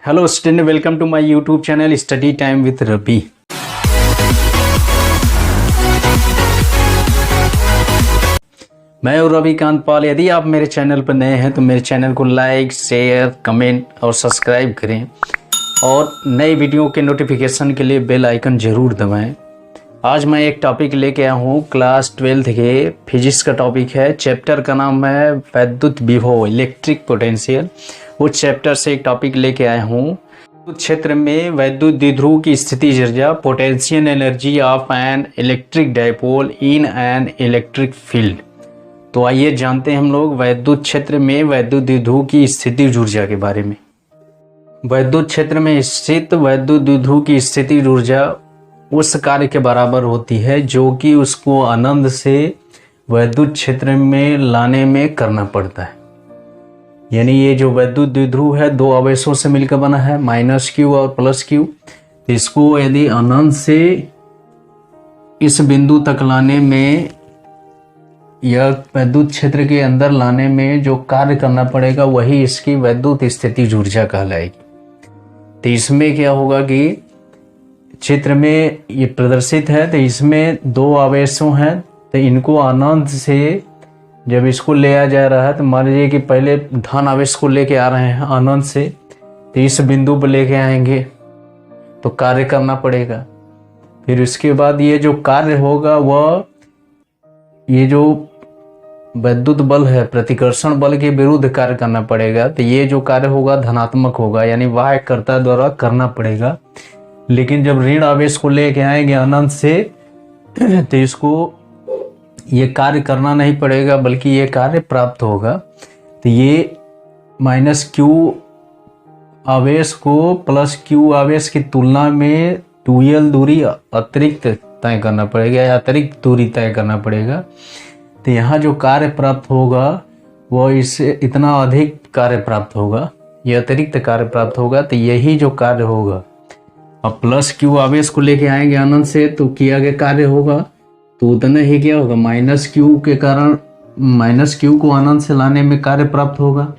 Hello student, welcome to my YouTube channel study time with Ravi. मैं हूं रविकांत पाल। यदि आप मेरे चैनल पर नए हैं तो मेरे चैनल को लाइक, शेयर, कमेंट और सब्सक्राइब करें और नई वीडियो के नोटिफिकेशन के लिए बेल आइकन जरूर दबाएं। आज मैं एक टॉपिक लेके आया हूँ क्लास 12 के फिजिक्स का टॉपिक है। चैप्टर का नाम है वैद्युत विभव, इलेक्ट्रिक पोटेंशियल। उस चैप्टर से एक टॉपिक लेके आया हूँ। विद्युत क्षेत्र में वैद्युत द्विध्रुव की स्थितिज ऊर्जा, potential energy of an electric dipole in an electric field. तो आइए जानते हैं हम लोग वैद्युत क्षेत्र में वैद्युत द्विध्रुव की स्थितिज ऊर्जा के बारे में। वैद्युत क्षेत्र में स्थित वैद्युत द्विध्रुव की स्थितिज ऊर्जा उस कार्य के बराबर होती है जो कि उसको अनंत से वैद्युत क्षेत्र में लाने में करना पड़ता है। यानी ये जो वैद्युत द्विध्रुव है दो आवेशों से मिलकर बना है, -q और +q। इसको यदि अनंत से इस बिंदु तक लाने में या वैद्युत क्षेत्र के अंदर लाने में जो कार्य करना पड़ेगा वही इसकी वैद्युत स्थितिज ऊर्जा कहलाएगी। तो इसमें क्या होगा कि चित्र में ये प्रदर्शित है, तो इसमें दो आवेशों हैं, तो इनको अनंत से जब इसको ले आ जा रहा है तो मान लीजिए कि पहले धन आवेश को लेके आ रहे हैं अनंत से, तो इस बिंदु पर लेके आएंगे तो कार्य करना पड़ेगा। फिर उसके बाद ये जो कार्य होगा वह ये जो वैद्युत बल है प्रतिकर्षण बल के विरुद्ध कार्य करना पड़ेगा। तो ये जो कार्य होगा धनात्मक होगा, यानी वाह्यकर्ता द्वारा करना पड़ेगा। लेकिन जब ऋण आवेश को लेके आएंगे अनंत से तो इसको ये कार्य करना नहीं पड़ेगा बल्कि ये कार्य प्राप्त होगा। तो ये -q आवेश को +q आवेश की तुलना में 2l दूरी अतिरिक्त तय करना पड़ेगा या अतिरिक्त दूरी तय करना पड़ेगा। तो यहाँ जो कार्य प्राप्त होगा वह इससे इतना अधिक कार्य प्राप्त होगा, यह अतिरिक्त कार्य प्राप्त होगा। तो यही जो कार्य होगा, अब +q आवेश को लेके आएंगे अनंत से तो किया गया कार्य होगा तो उतना ही क्या होगा, -q के कारण -q को अनंत से लाने में कार्य प्राप्त होगा।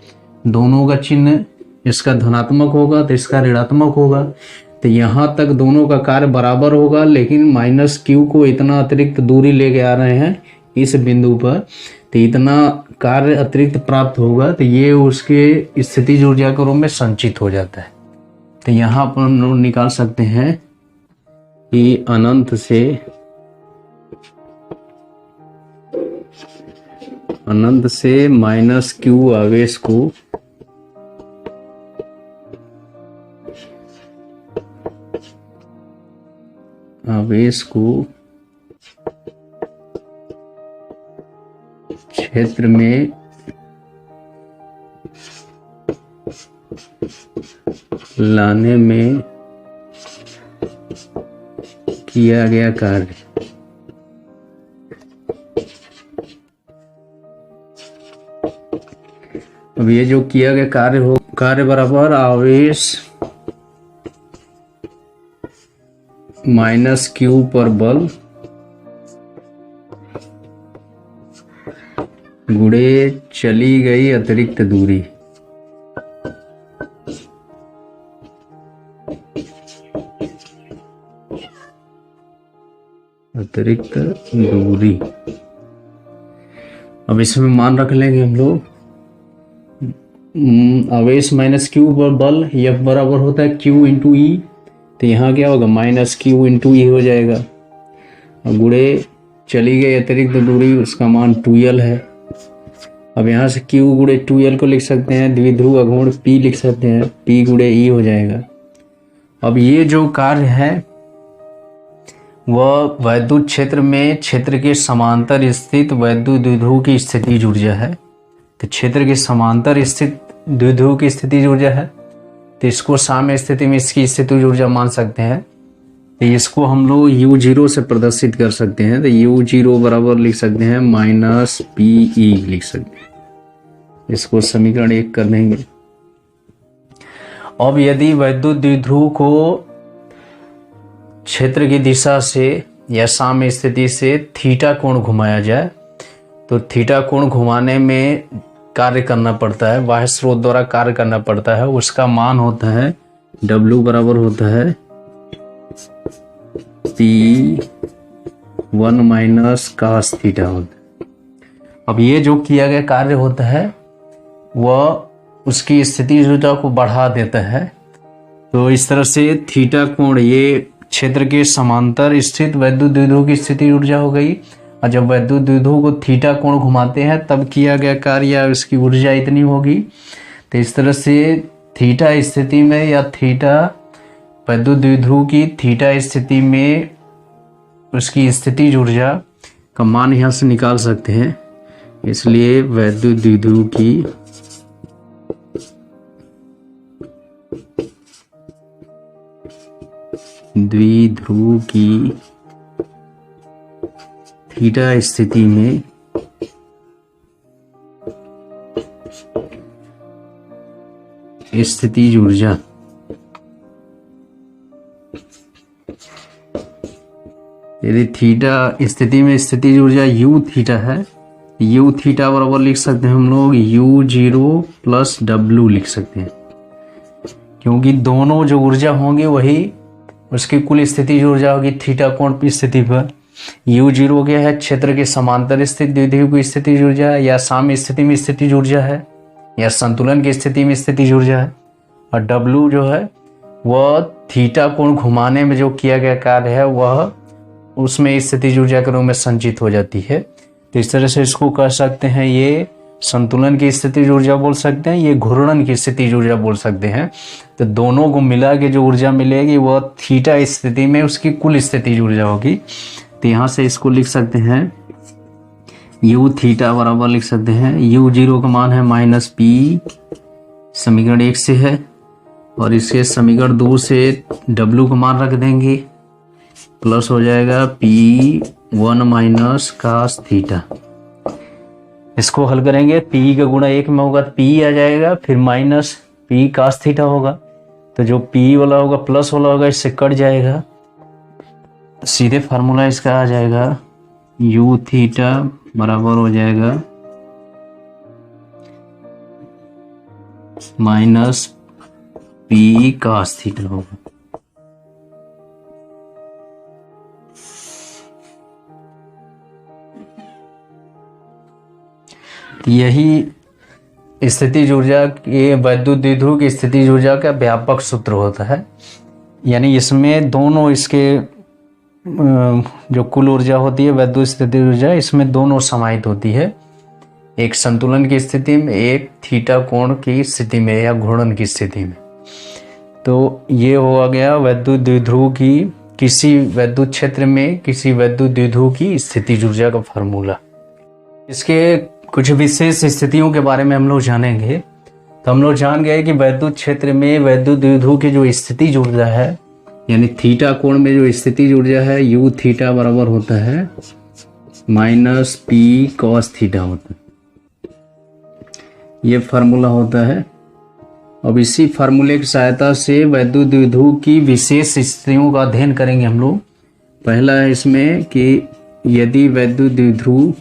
दोनों का चिन्ह, इसका धनात्मक होगा तो इसका ऋणात्मक होगा। तो यहाँ तक दोनों का कार्य बराबर होगा, लेकिन -q को इतना अतिरिक्त दूरी लेके आ रहे हैं इस बिंदु पर, तो इतना कार्य अतिरिक्त प्राप्त होगा। तो ये उसके स्थितिज ऊर्जा के रूप में संचित हो जाता है। तो यहाँ पर हम लोग निकाल सकते हैं कि अनंत से -q आवेश को क्षेत्र में लाने में किया गया कार्य अब ये जो किया गया कार्य हो, कार्य बराबर आवेश -q पर बल गुणे चली गई अतिरिक्त दूरी। अतिरिक्त दूरी अब इसमें मान रख लेंगे हम लोग। आवेश -q पर बल F बराबर होता है q × E। तो यहाँ क्या होगा, -q × E हो जाएगा। अब गुणे चली गई अतिरिक्त दूरी, उसका मान 2l है। अब यहाँ से q × 2l को लिख सकते हैं, द्विध्रुव अघूर्ण P लिख सकते हैं, P × E हो जाएगा। अब ये जो कार्य है वह वैद्युत क्षेत्र में क्षेत्र के समांतर स्थित वैद्युत द्विध्रुव की स्थितिज ऊर्जा है। तो क्षेत्र के समांतर स्थित द्विध्रुव की स्थितिज ऊर्जा है, तो इसको साम्य स्थिति में इसकी स्थितिज ऊर्जा मान सकते हैं। तो इसको हम लोग u0 से प्रदर्शित कर सकते हैं। तो u0 बराबर लिख सकते हैं -pe लिख सकते हैं। इसको समीकरण 1 कर देंगे। अब यदि वैद्युत द्विध्रुव को क्षेत्र की दिशा से या साम्य स्थिति से थीटा कोण घुमाया जाए तो थीटा कोण घुमाने में कार्य करना पड़ता है, बाह्य स्रोत द्वारा कार्य करना पड़ता है। उसका मान होता है W बराबर होता है P1 माइनस कास थीटा होता है। अब ये जो किया गया कार्य होता है वह उसकी स्थिति ऊर्जा को बढ़ा देता है। तो इस तरह से थीटा कोण ये क्षेत्र के समांतर स्थित वैद्युत द्विध्रुव की स्थिति ऊर्जा हो गई, और जब वैद्युत द्विध्रुव को थीटा कोण घुमाते हैं तब किया गया कार्य या उसकी ऊर्जा इतनी होगी। तो इस तरह से थीटा स्थिति में या थीटा वैद्युत द्विध्रुव की थीटा स्थिति में उसकी स्थिति ऊर्जा का मान यहाँ से निकाल सकते हैं। इसलिए वैद्युत द्विध्रुव की द्विध्रुव की थीटा स्थिति में स्थिति ऊर्जा यदि थीटा स्थिति में स्थिति ऊर्जा u थीटा है, u थीटा बराबर लिख सकते हैं हम लोग u0 प्लस w लिख सकते हैं, क्योंकि दोनों जो ऊर्जा होंगे वही उसकी कुल स्थिति ऊर्जा होगी थीटा कोण की स्थिति पर। u0 क्या है, क्षेत्र के समांतर स्थित द्विध्रुव की स्थिति ऊर्जा है, या साम्य स्थिति में स्थिति ऊर्जा है, या संतुलन की स्थिति में स्थिति ऊर्जा है। और w जो है वह थीटा कोण घुमाने में जो किया गया कार्य है वह उसमें स्थिति ऊर्जा के रूप में संचित हो जाती है। तो इस तरह से इसको कह सकते हैं, ये संतुलन की स्थिति ऊर्जा बोल सकते हैं, ये घूर्णन की स्थिति ऊर्जा बोल सकते हैं। तो दोनों को मिला के जो ऊर्जा मिलेगी वह थीटा स्थिति में उसकी कुल स्थिति ऊर्जा होगी। तो यहाँ से इसको लिख सकते हैं u थीटा बराबर लिख सकते हैं u0 का मान है माइनस पी, समीकरण 1 से है, और इसके समीकरण 2 से w का मान रख देंगे, प्लस हो जाएगा P1 माइनस कास थीटा। इसको हल करेंगे, P का गुणा 1 में होगा P आ जाएगा, फिर माइनस P कास थीटा होगा। तो जो P वाला होगा प्लस वाला होगा, इससे कट जाएगा, सीधे फार्मूला इसका आ जाएगा u थीटा बराबर हो जाएगा माइनस P कास थीटा होगा। यही स्थिति ऊर्जा के वैद्युत द्विध्रुव की स्थिति ऊर्जा का व्यापक सूत्र होता है। यानी इसमें दोनों इसके जो कुल ऊर्जा होती है वैद्युत स्थिति ऊर्जा, इसमें दोनों समाहित होती है, एक संतुलन की स्थिति में, एक थीटा कोण की स्थिति में या घूर्णन की स्थिति में। तो ये हो गया वैद्युत द्विध्रुव की किसी वैद्युत क्षेत्र में किसी वैद्युत द्विध्रुव की स्थिति ऊर्जा का फार्मूला। इसके कुछ विशेष स्थितियों के बारे में हम लोग जानेंगे। तो हम लोग जान गए कि वैद्युत क्षेत्र में वैद्युत द्विध्रुव की जो स्थिति ऊर्जा है, यानी थीटा कोण में जो स्थिति ऊर्जा है u थीटा बराबर होता है माइनस पी कॉस थीटा होता है। ये फार्मूला होता है। अब इसी फार्मूले की सहायता से वैद्युत द्विध्रुव की विशेष स्थितियों का अध्ययन करेंगे हम लोग। पहला है इसमें कि यदि वैद्युत द्विध्रुव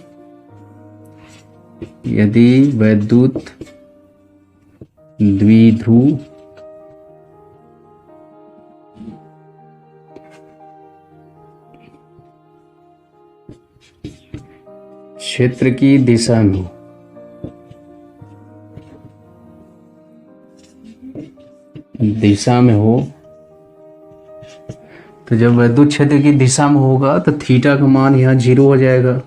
क्षेत्र की दिशा में हो, तो जब वैद्युत क्षेत्र की दिशा में होगा तो थीटा का मान यहाँ 0 हो जाएगा,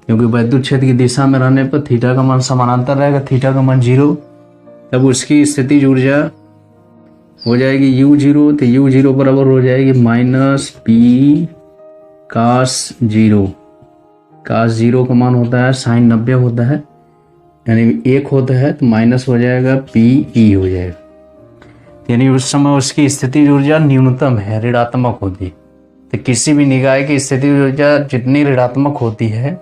क्योंकि वैद्युत क्षेत्र की दिशा में रहने पर थीटा का मान समानांतर रहेगा, थीटा का मान 0। तब उसकी स्थिति ऊर्जा हो जाएगी u0, तो u0 बराबर हो जाएगी माइनस पी कास 0। कास 0 का मान होता है साइन 90 होता है, यानी 1 होता है, तो माइनस हो जाएगा पी हो जाएगा, यानी उस समय उसकी स्थिति ऊर्जा न्यूनतम है, ऋणात्मक होती है। तो किसी भी निकाय की स्थिति ऊर्जा जितनी ऋणात्मक होती है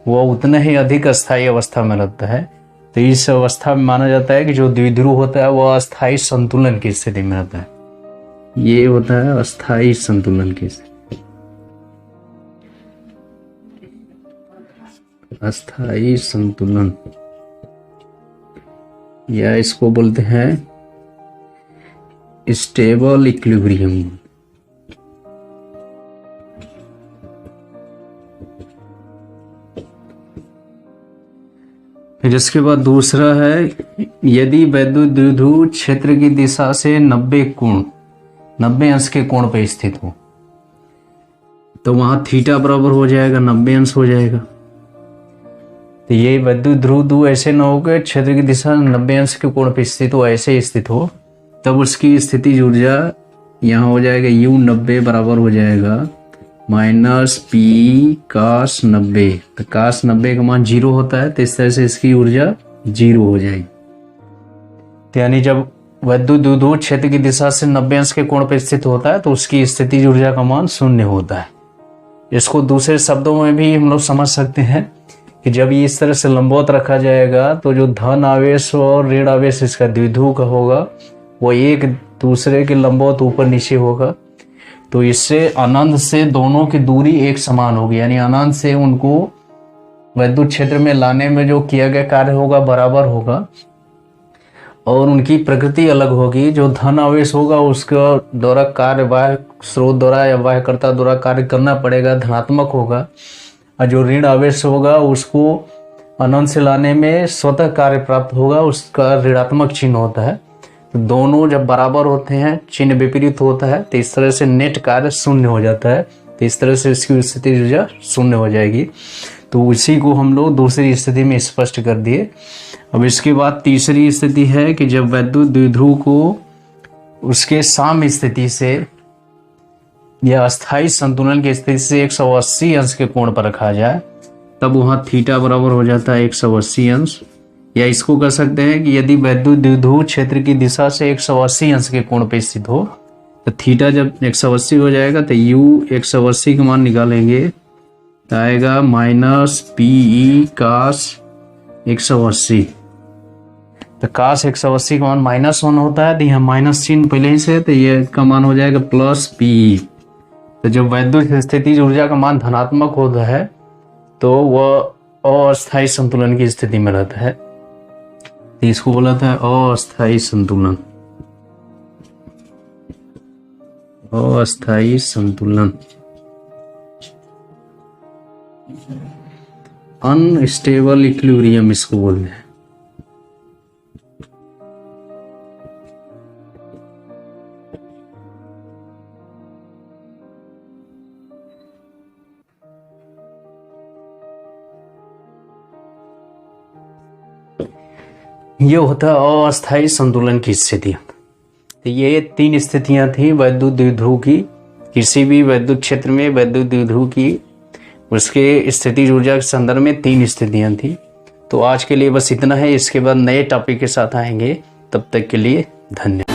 वह उतना ही अधिक अस्थायी अवस्था में रहता है। तो इस अवस्था में माना जाता है कि जो द्विध्रुव होता है वह अस्थायी संतुलन की स्थिति में रहता है। ये होता है अस्थायी संतुलन की स्थिति, अस्थायी संतुलन, या इसको बोलते हैं स्टेबल इक्विलिब्रियम। फिर इसके बाद दूसरा है, यदि वैद्युत द्विध्रुव क्षेत्र की दिशा से 90 अंश के कोण पर स्थित हो, तो वहां थीटा बराबर हो जाएगा 90 अंश हो जाएगा। तो ये वैद्युत ध्रुव ऐसे न हो कि क्षेत्र की दिशा 90 अंश के कोण पर स्थित हो, ऐसे स्थित हो, तब उसकी स्थितिज ऊर्जा यहाँ हो जाएगा U90 बराबर हो जाएगा -P cos 90। तो cos 90 का मान 0 होता है, तो इस तरह से इसकी ऊर्जा 0 हो जाएगी। तो यानी जब वैद्युत द्विध्रुव क्षेत्र की दिशा से 90 अंश के कोण पर स्थित होता है तो उसकी स्थितिज ऊर्जा का मान 0 होता है। इसको दूसरे शब्दों में भी हम लोग समझ सकते हैं कि जब ये इस तरह से लंबवत रखा जाएगा तो जो धन आवेश और ऋण आवेश इसका द्विध्रुव का होगा वो एक दूसरे के लंबवत ऊपर नीचे होगा। तो इससे अनंत से दोनों की दूरी एक समान होगी, यानी अनंत से उनको वैद्युत क्षेत्र में लाने में जो किया गया कार्य होगा बराबर होगा और उनकी प्रकृति अलग होगी। जो धन आवेश होगा उसका द्वारा कार्य बाह्य स्रोत द्वारा या बाह्यकर्ता द्वारा कार्य करना पड़ेगा, धनात्मक होगा, और जो ऋण आवेश होगा उसको अनंत से लाने में स्वतः कार्य प्राप्त होगा, उसका ऋणात्मक चिन्ह होता है। तो दोनों जब बराबर होते हैं, चिन्ह विपरीत होता है, तो इस तरह से नेट कार्य 0 हो जाता है। तो इस तरह से इसकी स्थिति ऊर्जा 0 हो जाएगी। तो उसी को हम लोग दूसरी स्थिति में स्पष्ट कर दिए। अब इसके बाद तीसरी स्थिति है कि जब वैद्युत द्विध्रुव को उसके साम्य स्थिति से या अस्थायी संतुलन की स्थिति से 180 अंश के कोण पर रखा जाए, तब वहां थीटा बराबर हो जाता है 180 अंश। या इसको कह सकते हैं कि यदि वैद्युत द्विध्रुव क्षेत्र की दिशा से 180 अंश के कोण पर स्थित हो, तो थीटा जब 180 हो जाएगा तो U 180 का मान निकालेंगे तो आएगा -PE cos 180। तो cos 180 का मान -1 होता है, तो यहाँ माइनस चिन्ह पहले ही से, तो ये का मान हो जाएगा +PE। तो जब वैद्युत स्थिति ऊर्जा का मान धनात्मक होता है तो वह अस्थायी संतुलन की स्थिति में रहता है। तो इसको बोला था अस्थायी संतुलन। अस्थायी संतुलन, अनस्टेबल इक्विलिब्रियम इसको बोलते हैं। ये होता है अस्थायी संतुलन की स्थिति। तो ये 3 स्थितियां थी वैद्युत द्विध्रुव की। किसी भी वैद्युत क्षेत्र में वैद्युत द्विध्रुव की उसके स्थिति ऊर्जा के संदर्भ में 3 स्थितियां थी। तो आज के लिए बस इतना है। इसके बाद नए टॉपिक के साथ आएंगे, तब तक के लिए धन्यवाद।